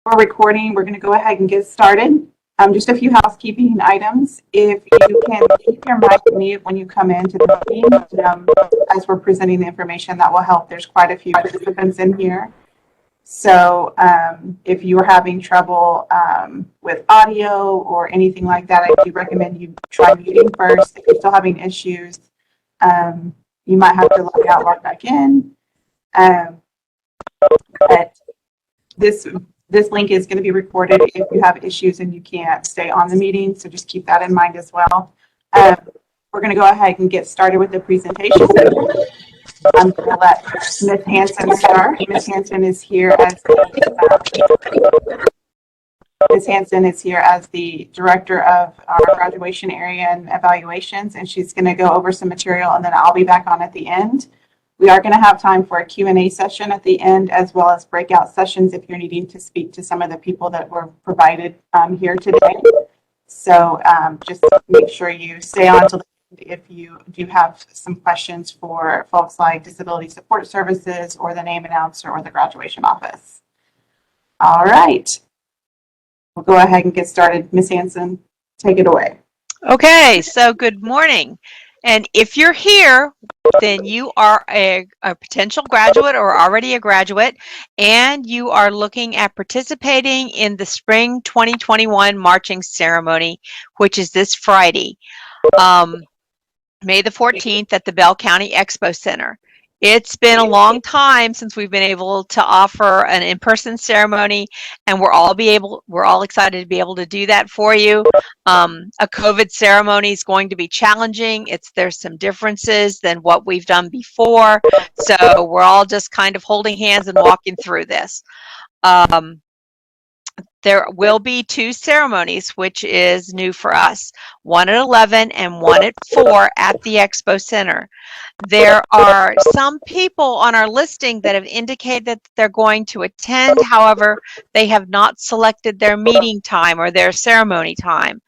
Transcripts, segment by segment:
We're recording. We're going to go ahead and get started. Just a few housekeeping items. If you can keep your mic mute when you come into the meeting, as we're presenting the information, that will help. There's quite a few participants in here. So if you're having trouble with audio or anything like that, I do recommend you try muting first. If you're still having issues, you might have to log out, log back in. But this link is going to be recorded if you have issues and you can't stay on the meeting, so just keep that in mind as well. We're going to go ahead and get started with the presentation. I'm going to let Ms. Hanson start. Ms. Hanson is here as the director of our graduation area and evaluations, and she's going to go over some material, and then I'll be back on at the end. We are going to have time for a Q&A session at the end, as well as breakout sessions if you're needing to speak to some of the people that were provided here today. So just make sure you stay on till the end if you do have some questions for folks like Disability Support Services or the name announcer or the graduation office. All right. We'll go ahead and get started. Ms. Hanson, take it away. Okay, so good morning. And if you're here, then you are a potential graduate or already a graduate, and you are looking at participating in the Spring 2021 Marching Ceremony, which is this Friday, May the 14th at the Bell County Expo Center. It's been a long time since we've been able to offer an in-person ceremony, and we're all excited to be able to do that for you. A COVID ceremony is going to be challenging. There's some differences than what we've done before, so we're all just kind of holding hands and walking through this. There will be 2 ceremonies, which is new for us, one at 11 and one at 4 at the Expo Center. There are some people on our listing that have indicated that they're going to attend. However, they have not selected their meeting time or their ceremony time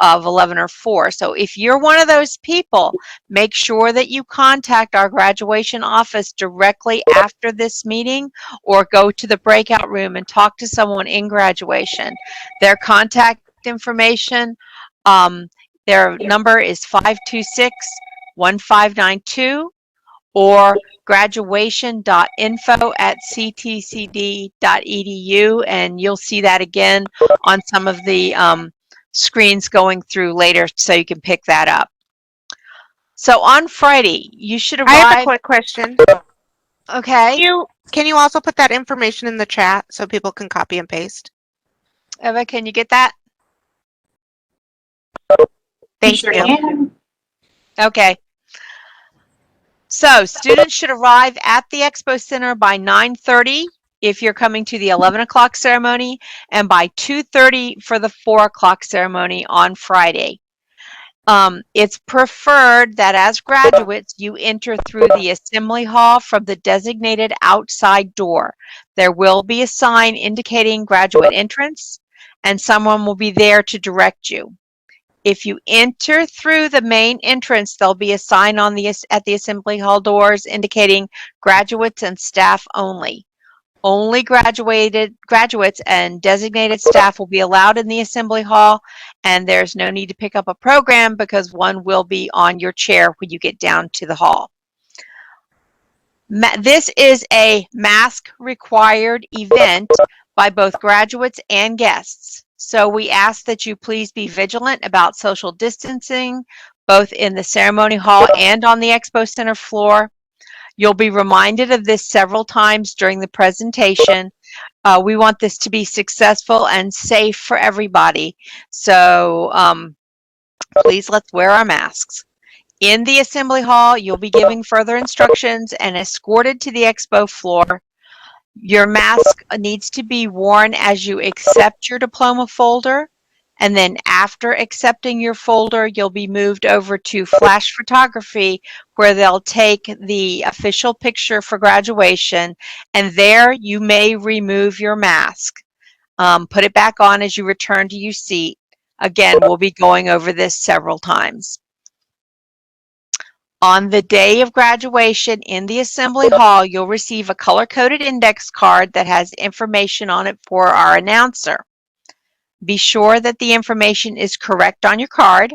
of 11 or 4. So if you're one of those people, make sure that you contact our graduation office directly after this meeting, or go to the breakout room and talk to someone in graduation. Their contact information, their number is 526-1592 or graduation.info@ctcd.edu, and you'll see that again on some of the screens going through later, so you can pick that up. So on Friday, you should arrive. I have a quick question. Okay. Can you also put that information in the chat so people can copy and paste? Eva, can you get that? Thank you. Okay. So students should arrive at the Expo Center by 9:30 if you're coming to the 11 o'clock ceremony, and by 2:30 for the 4 o'clock ceremony on Friday. It's preferred that as graduates, you enter through the assembly hall from the designated outside door. There will be a sign indicating graduate entrance, and someone will be there to direct you. If you enter through the main entrance, there'll be a sign at the assembly hall doors indicating graduates and staff only. Only graduates and designated staff will be allowed in the assembly hall, and there's no need to pick up a program because one will be on your chair when you get down to the hall. This is a mask-required event by both graduates and guests. So we ask that you please be vigilant about social distancing, both in the ceremony hall and on the Expo Center floor. You'll be reminded of this several times during the presentation. We want this to be successful and safe for everybody. So please, let's wear our masks. In the assembly hall, you'll be giving further instructions and escorted to the expo floor. Your mask needs to be worn as you accept your diploma folder. And then after accepting your folder, you'll be moved over to flash photography, where they'll take the official picture for graduation. And there you may remove your mask. Put it back on as you return to your seat. Again, we'll be going over this several times. On the day of graduation in the assembly hall, you'll receive a color-coded index card that has information on it for our announcer. Be sure that the information is correct on your card.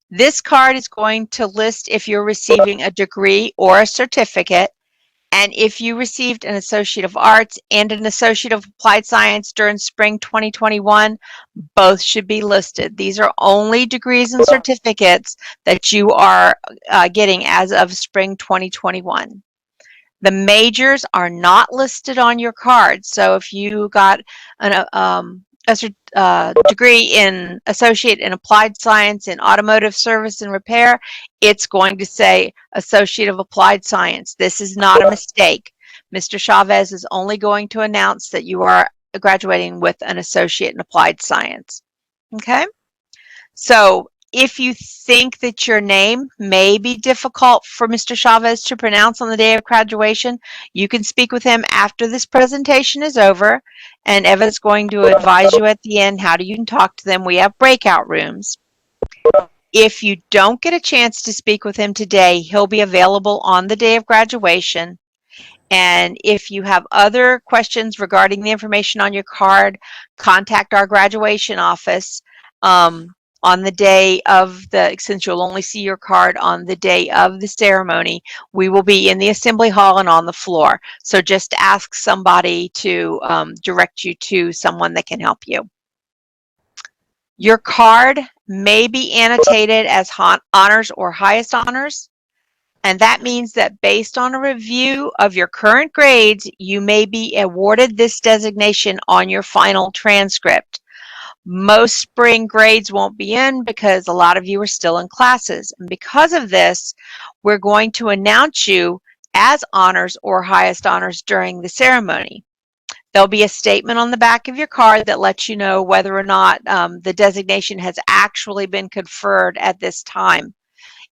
This card is going to list if you're receiving a degree or a certificate, and if you received an Associate of Arts and an Associate of Applied Science during spring 2021, both should be listed. These are only degrees and certificates that you are getting as of spring 2021. The majors are not listed on your card. So if you got a degree in Associate in Applied Science in Automotive Service and Repair, it's going to say Associate of Applied Science. This is not a mistake. Mr. Chavez is only going to announce that you are graduating with an Associate in Applied Science. Okay? So if you think that your name may be difficult for Mr. Chavez to pronounce on the day of graduation, you can speak with him after this presentation is over, and Eva's going to advise you at the end how you can talk to them. We have breakout rooms. If you don't get a chance to speak with him today, he'll be available on the day of graduation. And if you have other questions regarding the information on your card, contact our graduation office. On the day of since you'll only see your card on the day of the ceremony, we will be in the assembly hall and on the floor. So just ask somebody to direct you to someone that can help you. Your card may be annotated as honors or highest honors. And that means that based on a review of your current grades, you may be awarded this designation on your final transcript. Most spring grades won't be in because a lot of you are still in classes. And because of this, we're going to announce you as honors or highest honors during the ceremony. There'll be a statement on the back of your card that lets you know whether or not the designation has actually been conferred at this time.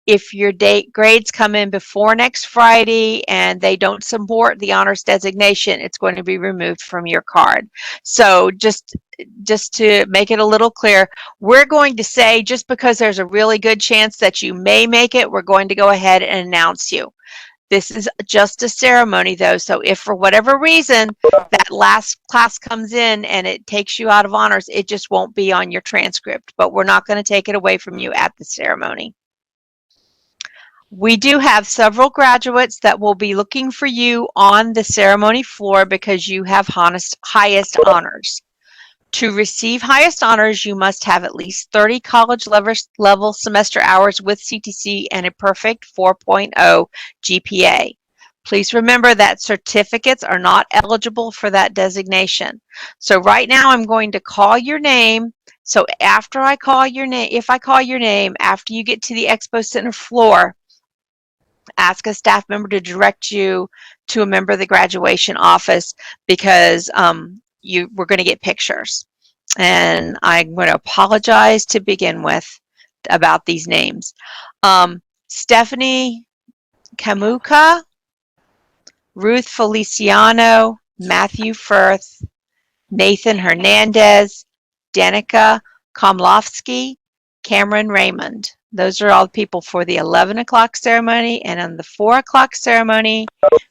If your grades come in before next Friday and they don't support the honors designation, it's going to be removed from your card. So just to make it a little clear, we're going to say just because there's a really good chance that you may make it, we're going to go ahead and announce you. This is just a ceremony though, so if for whatever reason that last class comes in and it takes you out of honors, it just won't be on your transcript, but we're not going to take it away from you at the ceremony. We do have several graduates that will be looking for you on the ceremony floor because you have highest honors. To receive highest honors, you must have at least 30 college level semester hours with CTC and a perfect 4.0 GPA. Please remember that certificates are not eligible for that designation. So right now I'm going to call your name. So after I call your name, if I call your name, after you get to the Expo Center floor, ask a staff member to direct you to a member of the graduation office because we're going to get pictures. And I'm going to apologize to begin with about these names. Stephanie Kamuka, Ruth Feliciano, Matthew Firth, Nathan Hernandez, Danica Komlovsky, Cameron Raymond. Those are all the people for the 11 o'clock ceremony. And on the 4 o'clock ceremony,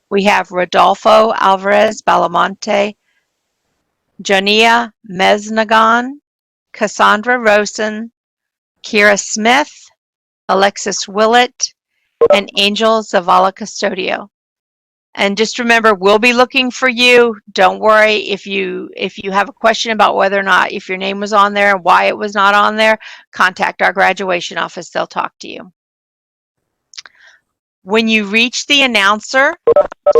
we have Rodolfo Alvarez Balamonte, Jonia Mesnagon, Cassandra Rosen, Kira Smith, Alexis Willett, and Angel Zavala Custodio. And just remember, we'll be looking for you. Don't worry if you have a question about whether or not if your name was on there and why it was not on there, contact our graduation office. They'll talk to you. When you reach the announcer,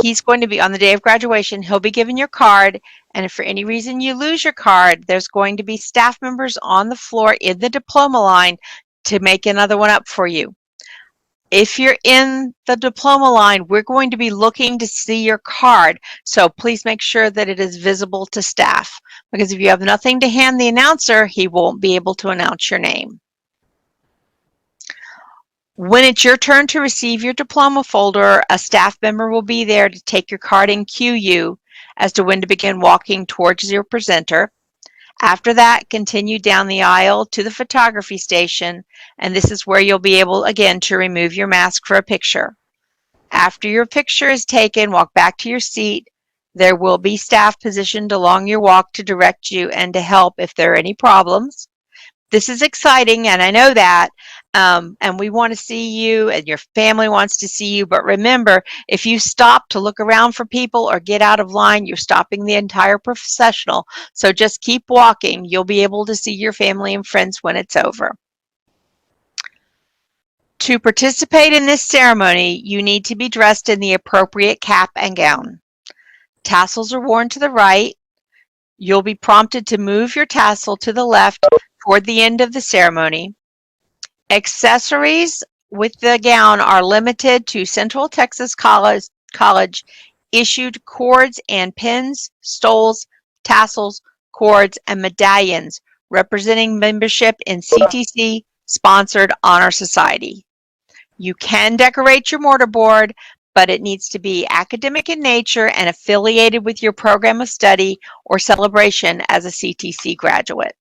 he's going to be on the day of graduation. He'll be giving your card. And if for any reason you lose your card, there's going to be staff members on the floor in the diploma line to make another one up for you. If you're in the diploma line, we're going to be looking to see your card. So please make sure that it is visible to staff, because if you have nothing to hand the announcer, he won't be able to announce your name. When it's your turn to receive your diploma folder, a staff member will be there to take your card and cue you as to when to begin walking towards your presenter. After that, continue down the aisle to the photography station, and this is where you'll be able, again, to remove your mask for a picture. After your picture is taken, walk back to your seat. There will be staff positioned along your walk to direct you and to help if there are any problems. This is exciting, and I know that, and we want to see you, and your family wants to see you, but remember, if you stop to look around for people or get out of line, you're stopping the entire processional, so just keep walking. You'll be able to see your family and friends when it's over. To participate in this ceremony, you need to be dressed in the appropriate cap and gown. Tassels are worn to the right. You'll be prompted to move your tassel to the left toward the end of the ceremony. Accessories with the gown are limited to Central Texas College issued cords and pins, stoles, tassels, cords, and medallions representing membership in CTC sponsored Honor Society. You can decorate your mortarboard, but it needs to be academic in nature and affiliated with your program of study or celebration as a CTC graduate.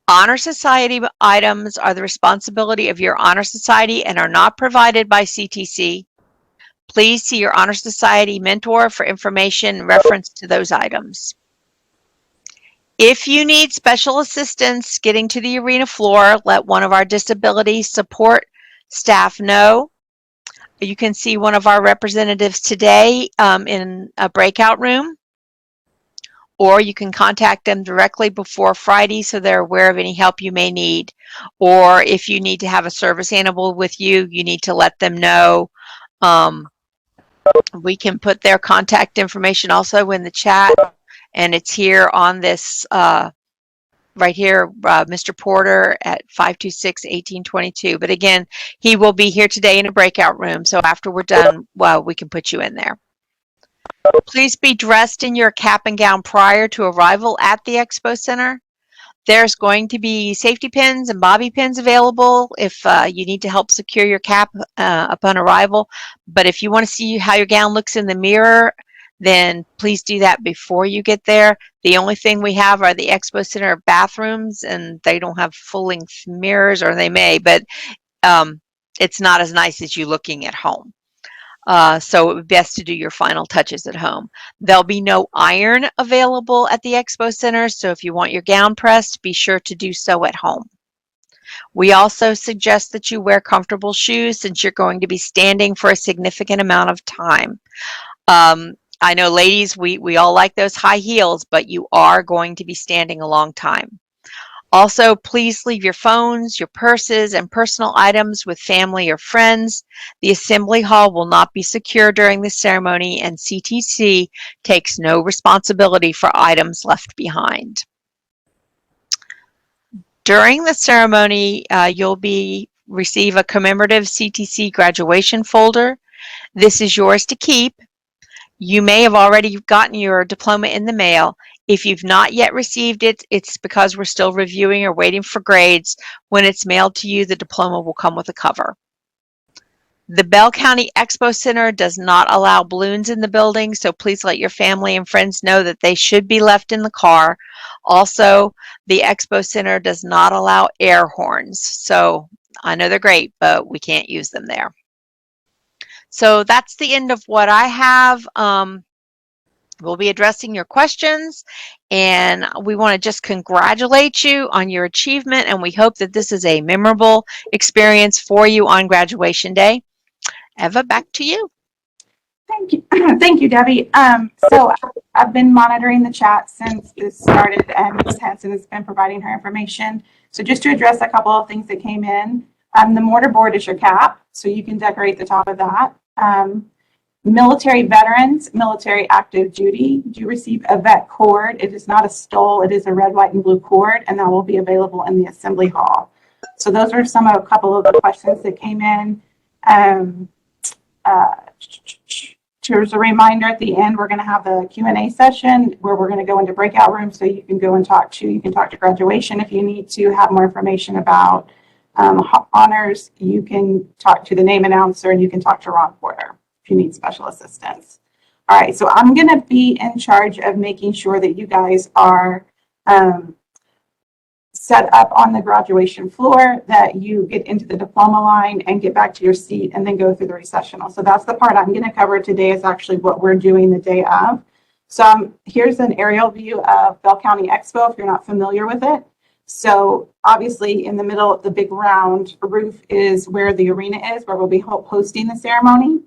Honor Society items are the responsibility of your Honor Society and are not provided by CTC. Please see your Honor Society mentor for information in reference to those items. If you need special assistance getting to the arena floor, let one of our disability support staff know. You can see one of our representatives today in a breakout room, or you can contact them directly before Friday so they're aware of any help you may need. Or if you need to have a service animal with you, you need to let them know. We can put their contact information also in the chat, and it's here on this right here, Mr. Porter at 526-1822. But again, he will be here today in a breakout room, so after we're done, well, we can put you in there. Please be dressed in your cap and gown prior to arrival at the Expo Center. There's going to be safety pins and bobby pins available if you need to help secure your cap upon arrival. But if you want to see how your gown looks in the mirror, then please do that before you get there. The only thing we have are the Expo Center bathrooms, and they don't have full-length mirrors, or they may, but it's not as nice as you looking at home. So it would be best to do your final touches at home. There'll be no iron available at the Expo Center, so if you want your gown pressed, be sure to do so at home. We also suggest that you wear comfortable shoes since you're going to be standing for a significant amount of time. I know, ladies, we all like those high heels, but you are going to be standing a long time. Also, please leave your phones, your purses, and personal items with family or friends. The assembly hall will not be secure during the ceremony, and CTC takes no responsibility for items left behind. During the ceremony, you'll receive a commemorative CTC graduation folder. This is yours to keep. You may have already gotten your diploma in the mail. If you've not yet received it, it's because we're still reviewing or waiting for grades. When it's mailed to you, the diploma will come with a cover. The Bell County Expo Center does not allow balloons in the building, so please let your family and friends know that they should be left in the car. Also, the Expo Center does not allow air horns. So I know they're great, but we can't use them there. So that's the end of what I have. We'll be addressing your questions, and we want to just congratulate you on your achievement, and we hope that this is a memorable experience for you on graduation day. Eva, back to you. Thank you. Thank you, Debbie. So I've been monitoring the chat since this started, and Ms. Hanson has been providing her information. So just to address a couple of things that came in, the mortarboard is your cap, so you can decorate the top of that. Military veterans, military active duty, do receive a vet cord. It is not a stole, it is a red, white, and blue cord, and that will be available in the assembly hall. So those are a couple of the questions that came in. Here's a reminder at the end, we're going to have the Q&A session where we're going to go into breakout rooms so you can go and you can talk to graduation. If you need to have more information about honors, you can talk to the name announcer, and you can talk to Ron Porter if you need special assistance. All right, so I'm going to be in charge of making sure that you guys are set up on the graduation floor, that you get into the diploma line and get back to your seat and then go through the recessional. So that's the part I'm going to cover today, is actually what we're doing the day of. So here's an aerial view of Bell County Expo if you're not familiar with it. So obviously in the middle of the big round roof is where the arena is, where we'll be hosting the ceremony.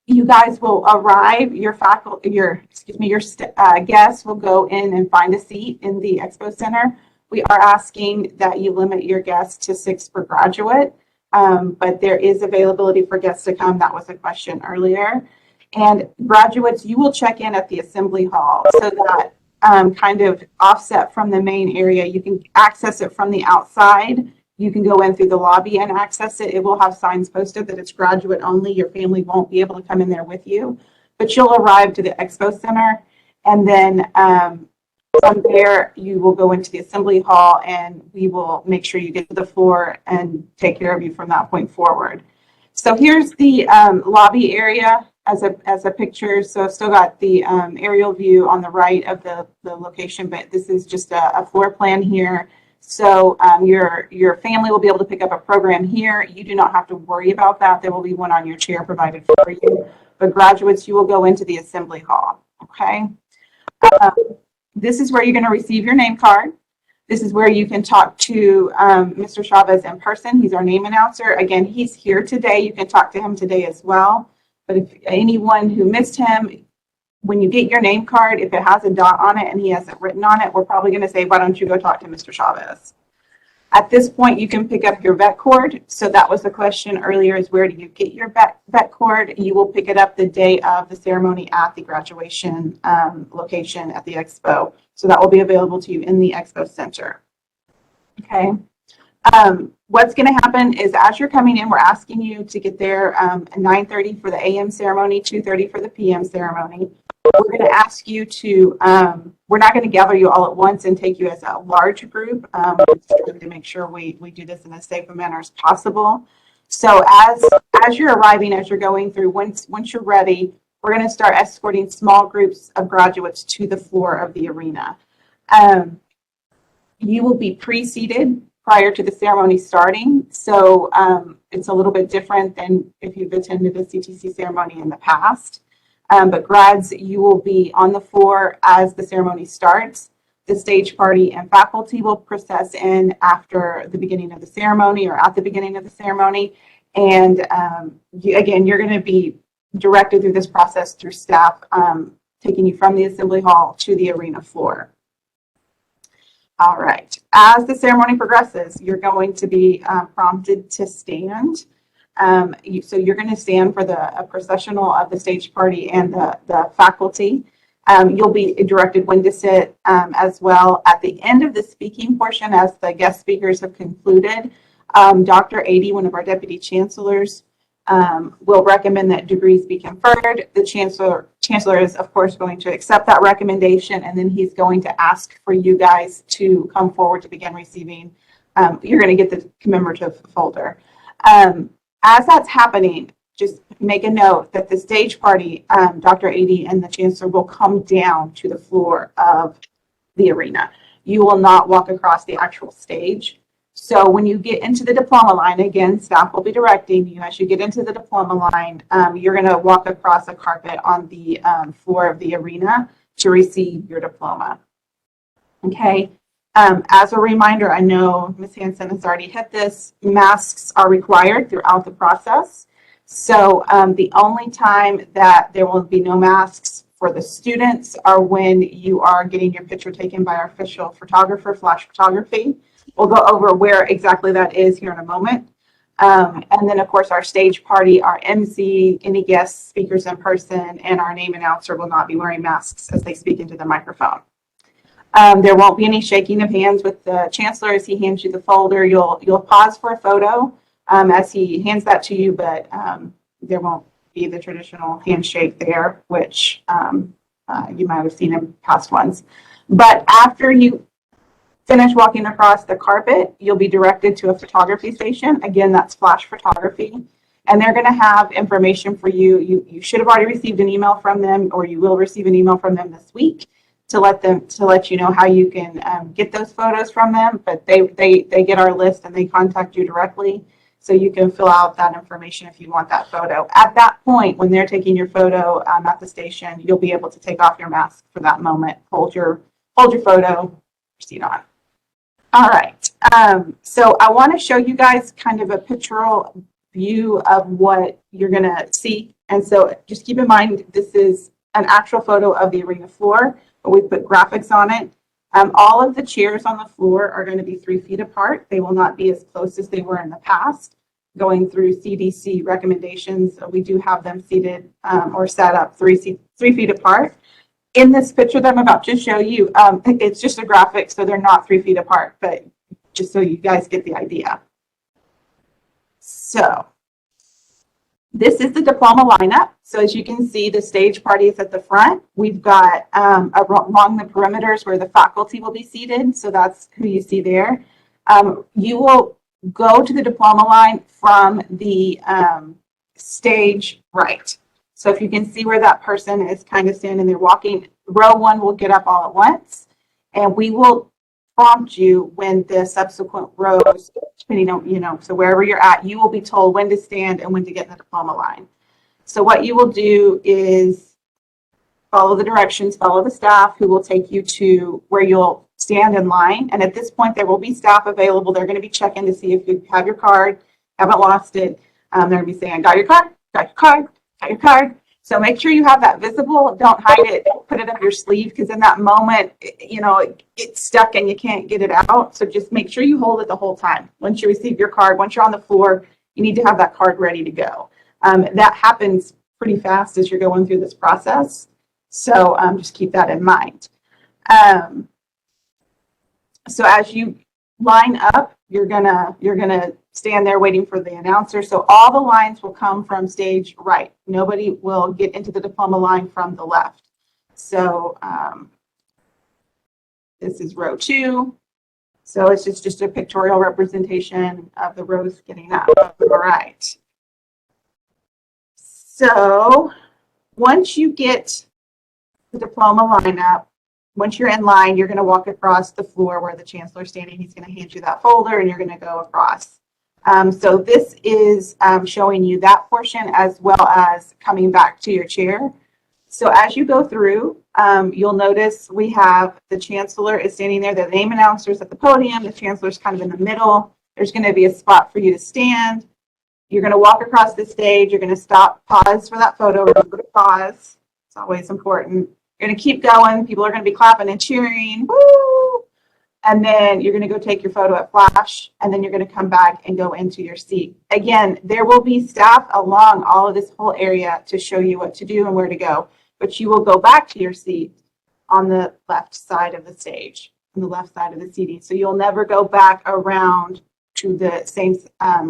You guys will arrive, your guests will go in and find a seat in the Expo Center. We are asking that you limit your guests to 6 per graduate, but there is availability for guests to come. That was a question earlier. And graduates, you will check in at the assembly hall, so that kind of offset from the main area. You can access it from the outside. You can go in through the lobby and access it. It will have signs posted that it's graduate only. Your family won't be able to come in there with you, but you'll arrive to the Expo Center, and then from there you will go into the assembly hall, and we will make sure you get to the floor and take care of you from that point forward. So here's the lobby area as a picture. So I've still got the aerial view on the right of the location, but this is just a floor plan here. So your family will be able to pick up a program here. You do not have to worry about that. There will be one on your chair provided for you. But graduates, you will go into the assembly hall, okay? This is where you're going to receive your name card. This is where you can talk to Mr. Chavez in person. He's our name announcer. Again, he's here today. You can talk to him today as well. But if anyone who missed him, when you get your name card, if it has a dot on it and he hasn't written on it, we're probably going to say, why don't you go talk to Mr. Chavez? At this point, you can pick up your vet cord. So that was the question earlier, is where do you get your vet cord? You will pick it up the day of the ceremony at the graduation location at the expo. So that will be available to you in the expo center. Okay. What's going to happen is, as you're coming in, we're asking you to get there at 9:30 for the AM ceremony, 2:30 for the PM ceremony. We're going to ask you to, we're not going to gather you all at once and take you as a large group. To make sure we do this in as safe a manner as possible. So as you're arriving, as you're going through, once you're ready, we're going to start escorting small groups of graduates to the floor of the arena. You will be pre-seated prior to the ceremony starting. So it's a little bit different than if you've attended a CTC ceremony in the past. But grads, you will be on the floor as the ceremony starts. The stage party and faculty will process in after the beginning of the ceremony, or at the beginning of the ceremony. And again, you're going to be directed through this process through staff, taking you from the assembly hall to the arena floor. All right. As the ceremony progresses, you're going to be prompted to stand. So you're going to stand for a processional of the stage party and the faculty. You'll be directed when to sit as well. At the end of the speaking portion, as the guest speakers have concluded, Dr. Ady, one of our deputy chancellors, will recommend that degrees be conferred. The chancellor is, of course, going to accept that recommendation, and then he's going to ask for you guys to come forward to begin receiving. You're going to get the commemorative folder. As that's happening, just make a note that the stage party, Dr. Ady and the chancellor will come down to the floor of the arena. You will not walk across the actual stage. So when you get into the diploma line, again, staff will be directing you. As you get into the diploma line, you're going to walk across a carpet on the floor of the arena to receive your diploma. Okay. As a reminder, I know Ms. Hansen has already hit this, masks are required throughout the process. So the only time that there will be no masks for the students are when you are getting your picture taken by our official photographer, flash photography. We'll go over where exactly that is here in a moment. And then, of course, our stage party, our MC, any guest speakers in person, and our name announcer will not be wearing masks as they speak into the microphone. There won't be any shaking of hands with the chancellor as he hands you the folder. You'll pause for a photo as he hands that to you, but there won't be the traditional handshake there, which you might have seen in past ones. But after you finish walking across the carpet, you'll be directed to a photography station. Again, that's flash photography. And they're going to have information for you. You should have already received an email from them, or you will receive an email from them this week, to let you know how you can get those photos from them, but they get our list and they contact you directly, so you can fill out that information if you want that photo. At that point, when they're taking your photo at the station, you'll be able to take off your mask for that moment, hold your photo, proceed on. All right, so I want to show you guys kind of a pictorial view of what you're going to see. And so just keep in mind, this is an actual photo of the arena floor, but we put graphics on it. All of the chairs on the floor are going to be 3 feet apart. They will not be as close as they were in the past. Going through CDC recommendations, we do have them seated or set up 3 feet apart. In this picture that I'm about to show you, it's just a graphic, so they're not 3 feet apart, but just so you guys get the idea. So this is the diploma lineup. So as you can see, the stage party is at the front. We've got along the perimeters where the faculty will be seated. So that's who you see there. You will go to the diploma line from the stage right. So if you can see where that person is kind of standing there walking, row 1 will get up all at once, and we will prompt you when the subsequent rows, depending on, so wherever you're at, you will be told when to stand and when to get in the diploma line. So what you will do is follow the directions, follow the staff who will take you to where you'll stand in line. And at this point, there will be staff available. They're going to be checking to see if you have your card, haven't lost it. They're going to be saying, got your card, got your card, got your card. So make sure you have that visible. Don't hide it. Don't put it up your sleeve, because in that moment, it's stuck and you can't get it out. So just make sure you hold it the whole time. Once you receive your card, once you're on the floor, you need to have that card ready to go. That happens pretty fast as you're going through this process. So just keep that in mind. So as you line up, you're gonna stand there waiting for the announcer. So all the lines will come from stage right. Nobody will get into the diploma line from the left. So this is row 2. So it's just a pictorial representation of the rows getting up. All right. So once you get the diploma line up, once you're in line, you're going to walk across the floor where the chancellor's standing. He's going to hand you that folder, and you're going to go across. So this is showing you that portion as well as coming back to your chair. So as you go through, you'll notice we have the chancellor is standing there. The name announcer's at the podium. The chancellor's kind of in the middle. There's going to be a spot for you to stand. You're going to walk across the stage. You're going to stop, pause for that photo. Remember to pause. It's always important. You're going to keep going. People are going to be clapping and cheering. Woo! And then you're going to go take your photo at flash, and then you're going to come back and go into your seat. Again, there will be staff along all of this whole area to show you what to do and where to go, but you will go back to your seat on the left side of the stage, on the left side of the seating. So you'll never go back around to the same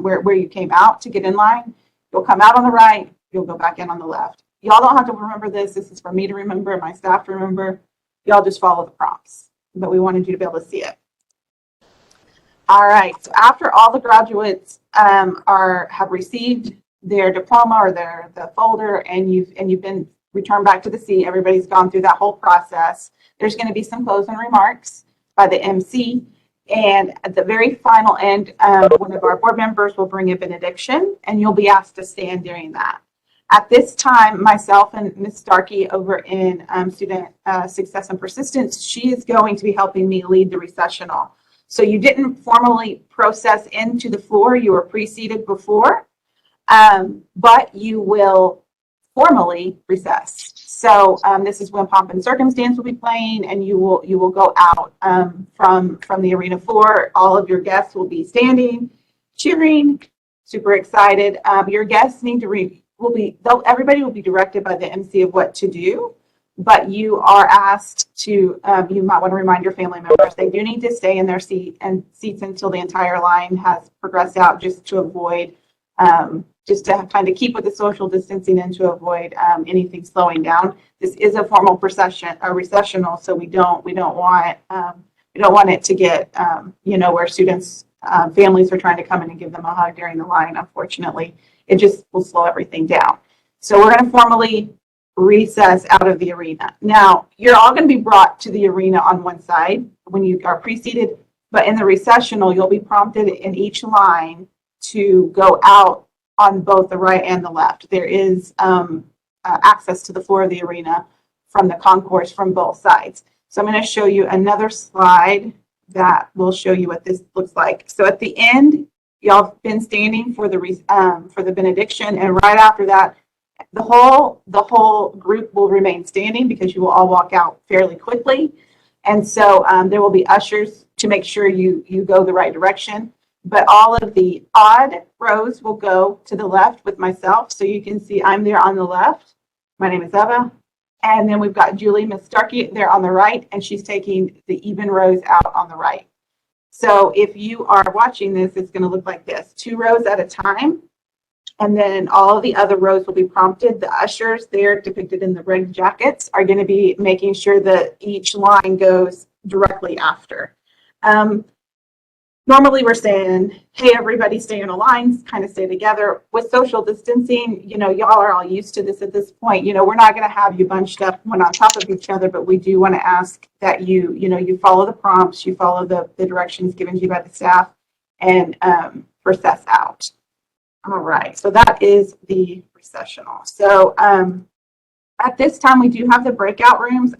where you came out to get in line. You'll come out on the right. You'll go back in on the left. Y'all don't have to remember this. This is for me to remember and my staff to remember. Y'all just follow the prompts, but we wanted you to be able to see it. All right, so after all the graduates have received their diploma or the folder, and you've been returned back to the seat, everybody's gone through that whole process, there's going to be some closing remarks by the MC. And at the very final end, one of our board members will bring a benediction, and you'll be asked to stand during that. At this time, myself and Ms. Starkey over in Student Success and Persistence, she is going to be helping me lead the recessional. So you didn't formally process into the floor, you were preceded before, but you will formally recess. So this is when Pomp and Circumstance will be playing, and you will go out from the arena floor. All of your guests will be standing, cheering, super excited. Your guests need to everybody will be directed by the MC of what to do, but you are asked to, you might want to remind your family members, they do need to stay in their seats until the entire line has progressed out, just to avoid, just to kind of keep with the social distancing and to avoid anything slowing down. This is a formal recessional, so we don't want it to get, where students, families are trying to come in and give them a hug during the line. Unfortunately, it just will slow everything down. So we're going to formally recess out of the arena. Now, you're all going to be brought to the arena on one side when you are preceded, but in the recessional, you'll be prompted in each line to go out on both the right and the left. There is access to the floor of the arena from the concourse from both sides. So I'm going to show you another slide that will show you what this looks like. So at the end, y'all have been standing for the benediction, and right after that, the whole group will remain standing because you will all walk out fairly quickly. And so there will be ushers to make sure you go the right direction. But all of the odd rows will go to the left with myself. So you can see I'm there on the left. My name is Eva. And then we've got Julie, Miss Starkey, there on the right, and she's taking the even rows out on the right. So if you are watching this, it's going to look like this: 2 rows at a time. And then all of the other rows will be prompted. The ushers, there depicted in the red jackets, are going to be making sure that each line goes directly after. Normally we're saying, hey, everybody stay in a line, kind of stay together. With social distancing, y'all are all used to this at this point. We're not going to have you bunched up one on top of each other, but we do want to ask that you follow the prompts, you follow the directions given to you by the staff, and process out. All right, so that is the recessional. So at this time, we do have the breakout rooms.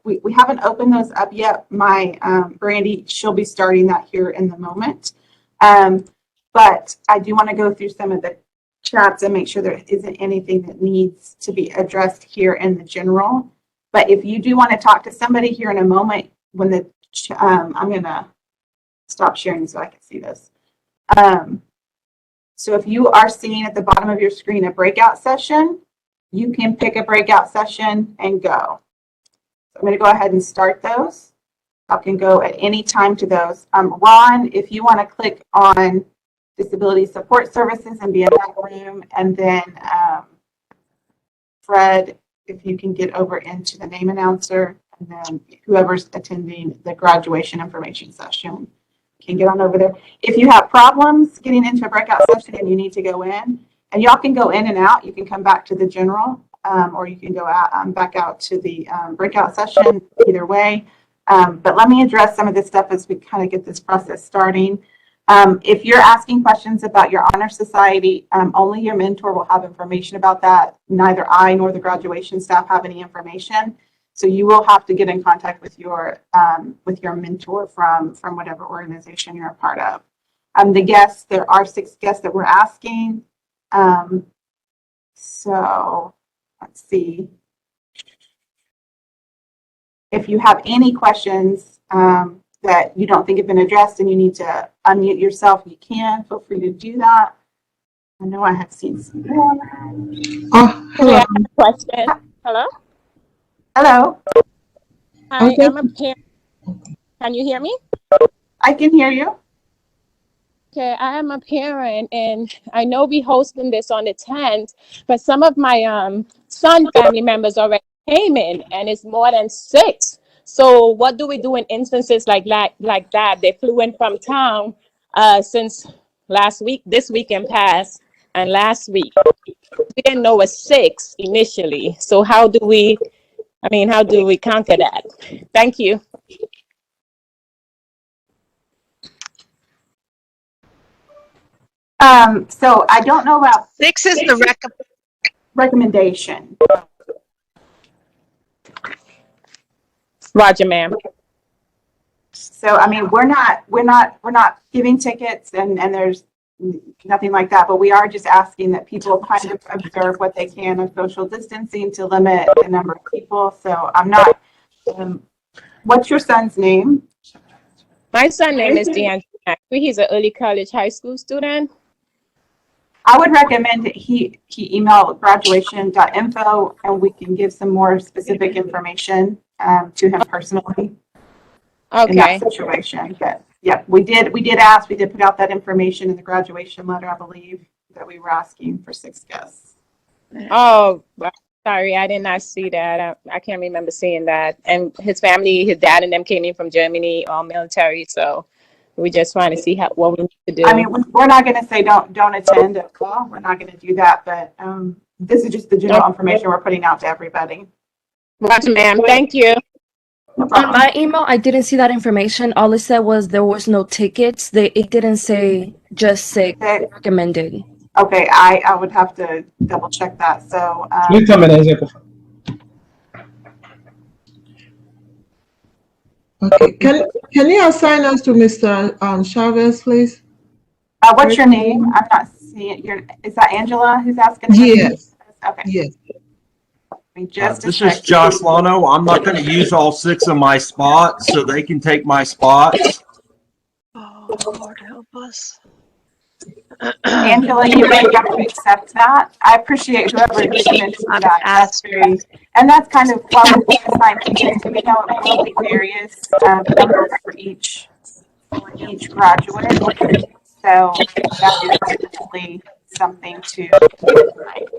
We haven't opened those up yet. My Brandy, she'll be starting that here in the moment. But I do want to go through some of the chats and make sure there isn't anything that needs to be addressed here in the general. But if you do want to talk to somebody here in a moment, when I'm going to stop sharing so I can see this. So if you are seeing at the bottom of your screen a breakout session, you can pick a breakout session and go. So I'm going to go ahead and start those. I can go at any time to those. Ron, if you want to click on Disability Support Services and be in that room, and then Fred, if you can get over into the name announcer, and then whoever's attending the graduation information session can get on over there. If you have problems getting into a breakout session and you need to go in, and y'all can go in and out, you can come back to the general, or you can go out, back out to the breakout session, either way. But let me address some of this stuff as we kind of get this process starting. If you're asking questions about your honor society, only your mentor will have information about that. Neither I nor the graduation staff have any information. So you will have to get in contact with your mentor from whatever organization you're a part of. The guests, there are 6 guests that we're asking. So let's see. If you have any questions that you don't think have been addressed and you need to unmute yourself, you can. Feel free to do that. I know I have seen some more. Oh, hello. Okay, I have a question. Hello? Hello. Hi, Okay. I'm a parent. Can you hear me? I can hear you. Okay, I am a parent, and I know we hosting this on the 10th, but some of my son family members already came in, and it's more than 6. So what do we do in instances like that? They flew in from town since last week, this weekend passed, and last week. We didn't know it was 6 initially. So how do we conquer that? Thank you. So I don't know about 6 is the recommendation. Roger, ma'am. So I mean, we're not giving tickets, and there's nothing like that. But we are just asking that people kind of observe what they can of social distancing to limit the number of people. So I'm not. What's your son's name? My son's name is DeAndre. He's an early college high school student. I would recommend that he email graduation.info, and we can give some more specific information to him personally in that Okay. situation. But yeah, we did ask, we did put out that information in the graduation letter, I believe, that we were asking for 6 guests. Oh, sorry, I did not see that. I can't remember seeing that. And his family, his dad and them came in from Germany, all military. So we just trying to see what we need to do. I mean, we're not going to say don't attend at all. We're not going to do that, but This is just the general information we're putting out to everybody. Roger, ma'am. Thank you. No On problem. my email, I didn't see that information. All it said was there was no tickets. It didn't say just sick Okay, recommended. okay, I would have to double check that. So, Ahorita me la dice, por favor. Okay, can you assign us to Mr. Chavez, please? what's your name? I'm not seeing your, is that Angela who's asking? Yes, Okay, yes. give me just a This is second. Josh Lano. I'm not going to use all 6 of my spots, so they can take my spots. Oh, Lord help us. Angela, you may have to accept that. I appreciate whoever recommended I'm that. That's very, and that's kind of why we assign people, so we know it will be various numbers for each graduate. So that is definitely something to keep in mind.